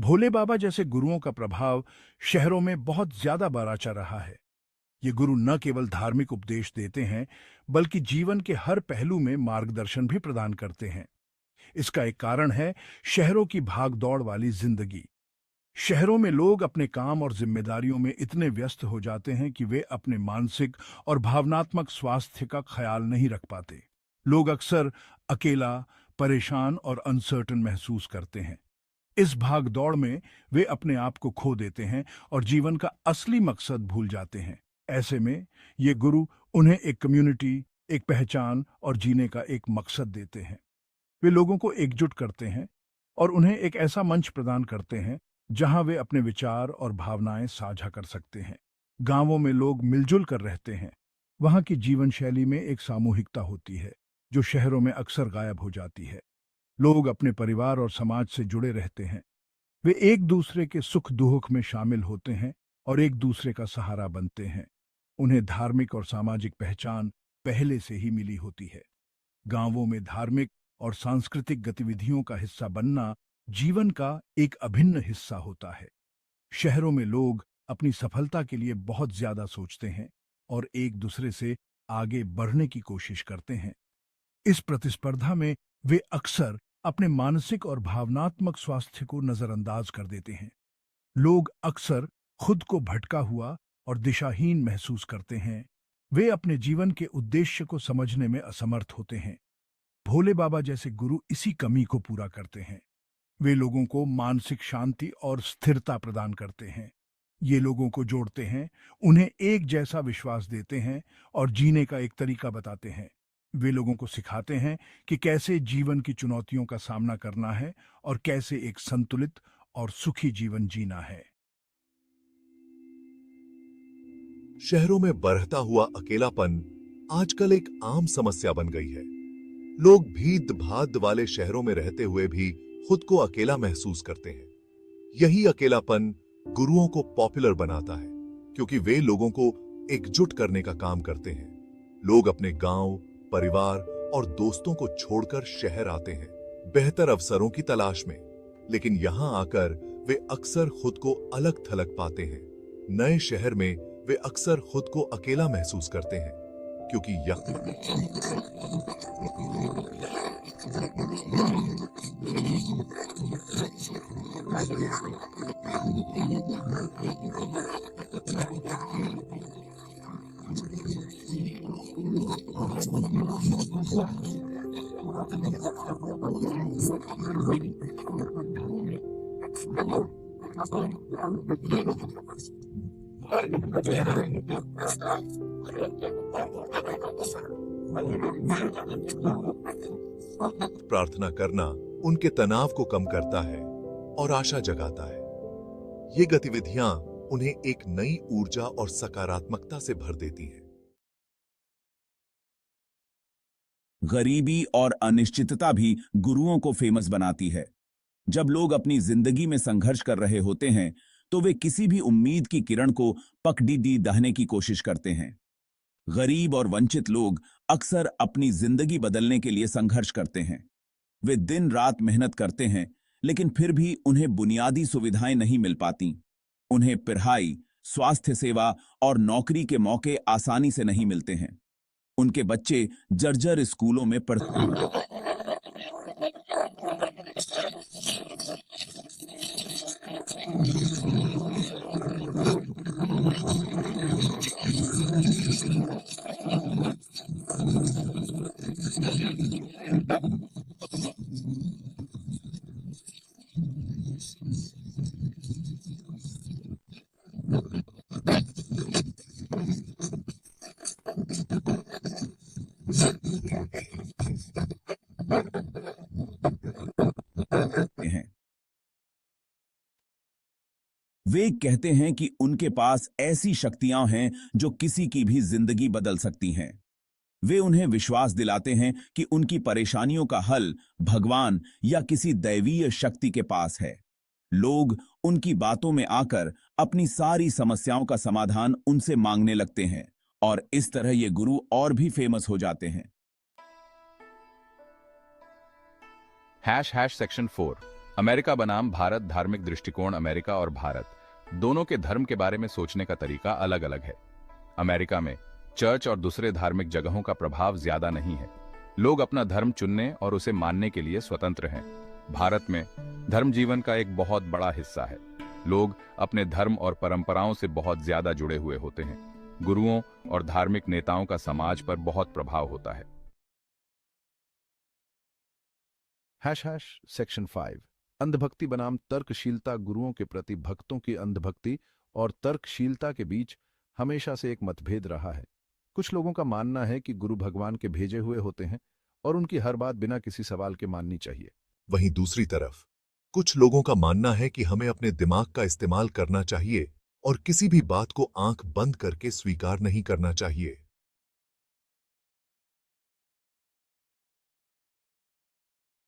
भोले बाबा जैसे गुरुओं का प्रभाव शहरों में बहुत ज्यादा बाराचा रहा है। ये गुरु न केवल धार्मिक उपदेश देते हैं, बल्कि जीवन के हर पहलू में मार्गदर्शन भी प्रदान करते हैं। इसका एक कारण है शहरों की भागदौड़ वाली जिंदगी। शहरों में लोग अपने काम और जिम्मेदारियों में इतने व्यस्त हो जाते हैं कि वे अपने मानसिक और भावनात्मक स्वास्थ्य का ख्याल नहीं रख पाते। लोग अक्सर अकेला, परेशान और अनसर्टन महसूस करते हैं। इस भाग दौड़ में वे अपने आप को खो देते हैं और जीवन का असली मकसद भूल जाते हैं। ऐसे में ये गुरु उन्हें एक कम्युनिटी, एक पहचान और जीने का एक मकसद देते हैं। वे लोगों को एकजुट करते हैं और उन्हें एक ऐसा मंच प्रदान करते हैं जहां वे अपने विचार और भावनाएं साझा कर सकते हैं। गांवों में लोग मिलजुल कर रहते हैं। वहां की जीवन शैली में एक सामूहिकता होती है जो शहरों में अक्सर गायब हो जाती है। लोग अपने परिवार और समाज से जुड़े रहते हैं। वे एक दूसरे के सुख दुख में शामिल होते हैं और एक दूसरे का सहारा बनते हैं। उन्हें धार्मिक और सामाजिक पहचान पहले से ही मिली होती है। गांवों में धार्मिक और सांस्कृतिक गतिविधियों का हिस्सा बनना जीवन का एक अभिन्न हिस्सा होता है। शहरों में लोग अपनी सफलता के लिए बहुत ज्यादा सोचते हैं और एक दूसरे से आगे बढ़ने की कोशिश करते हैं। इस प्रतिस्पर्धा में वे अक्सर अपने मानसिक और भावनात्मक स्वास्थ्य को नजरअंदाज कर देते हैं। लोग अक्सर खुद को भटका हुआ और दिशाहीन महसूस करते हैं। वे अपने जीवन के उद्देश्य को समझने में असमर्थ होते हैं। भोले बाबा जैसे गुरु इसी कमी को पूरा करते हैं। वे लोगों को मानसिक शांति और स्थिरता प्रदान करते हैं। ये लोगों को जोड़ते हैं, उन्हें एक जैसा विश्वास देते हैं और जीने का एक तरीका बताते हैं। वे लोगों को सिखाते हैं कि कैसे जीवन की चुनौतियों का सामना करना है और कैसे एक संतुलित और सुखी जीवन जीना है। शहरों में बढ़ता हुआ अकेलापन आजकल एक आम समस्या बन गई है। लोग भीड़ भाड़ वाले शहरों में रहते हुए भी खुद को अकेला महसूस करते हैं। यही अकेलापन गुरुओं को पॉपुलर बनाता है, क्योंकि वे लोगों को एकजुट करने का काम करते हैं। लोग अपने गांव, परिवार और दोस्तों को छोड़कर शहर आते हैं बेहतर अवसरों की तलाश में, लेकिन यहां आकर वे अक्सर खुद को अलग थलग पाते हैं। नए शहर में वे अक्सर खुद को अकेला महसूस करते हैं, क्योंकि प्रार्थना करना उनके तनाव को कम करता है और आशा जगाता है। ये गतिविधियां उन्हें एक नई ऊर्जा और सकारात्मकता से भर देती हैं। गरीबी और अनिश्चितता भी गुरुओं को फेमस बनाती है। जब लोग अपनी जिंदगी में संघर्ष कर रहे होते हैं, तो वे किसी भी उम्मीद की किरण को पकड़ी दहने की कोशिश करते हैं। गरीब और वंचित लोग अक्सर अपनी जिंदगी बदलने के लिए संघर्ष करते हैं। वे दिन रात मेहनत करते हैं, लेकिन फिर भी उन्हें बुनियादी सुविधाएं नहीं मिल पाती। उन्हें पढ़ाई, स्वास्थ्य सेवा और नौकरी के मौके आसानी से नहीं मिलते हैं। उनके बच्चे जर्जर स्कूलों में पढ़ते हैं। वे कहते हैं कि उनके पास ऐसी शक्तियां हैं जो किसी की भी जिंदगी बदल सकती हैं। वे उन्हें विश्वास दिलाते हैं कि उनकी परेशानियों का हल भगवान या किसी दैवीय शक्ति के पास है। लोग उनकी बातों में आकर अपनी सारी समस्याओं का समाधान उनसे मांगने लगते हैं और इस तरह ये गुरु और भी फेमस हो जाते हैं। #Section 4 अमेरिका बनाम भारत धार्मिक दृष्टिकोण। अमेरिका और भारत दोनों के धर्म के बारे में सोचने का तरीका अलग अलग है। अमेरिका में चर्च और दूसरे धार्मिक जगहों का प्रभाव ज्यादा नहीं है। लोग अपना धर्म चुनने और उसे मानने के लिए स्वतंत्र हैं। भारत में धर्म जीवन का एक बहुत बड़ा हिस्सा है। लोग अपने धर्म और परंपराओं से बहुत ज्यादा जुड़े हुए होते हैं। गुरुओं और धार्मिक नेताओं का समाज पर बहुत प्रभाव होता है। सेक्शन 5 अंधभक्ति बनाम तर्कशीलता। गुरुओं के प्रति भक्तों की अंधभक्ति और तर्कशीलता के बीच हमेशा से एक मतभेद रहा है। कुछ लोगों का मानना है कि गुरु भगवान के भेजे हुए होते हैं और उनकी हर बात बिना किसी सवाल के माननी चाहिए। वहीं दूसरी तरफ कुछ लोगों का मानना है कि हमें अपने दिमाग का इस्तेमाल करना चाहिए और किसी भी बात को आंख बंद करके स्वीकार नहीं करना चाहिए।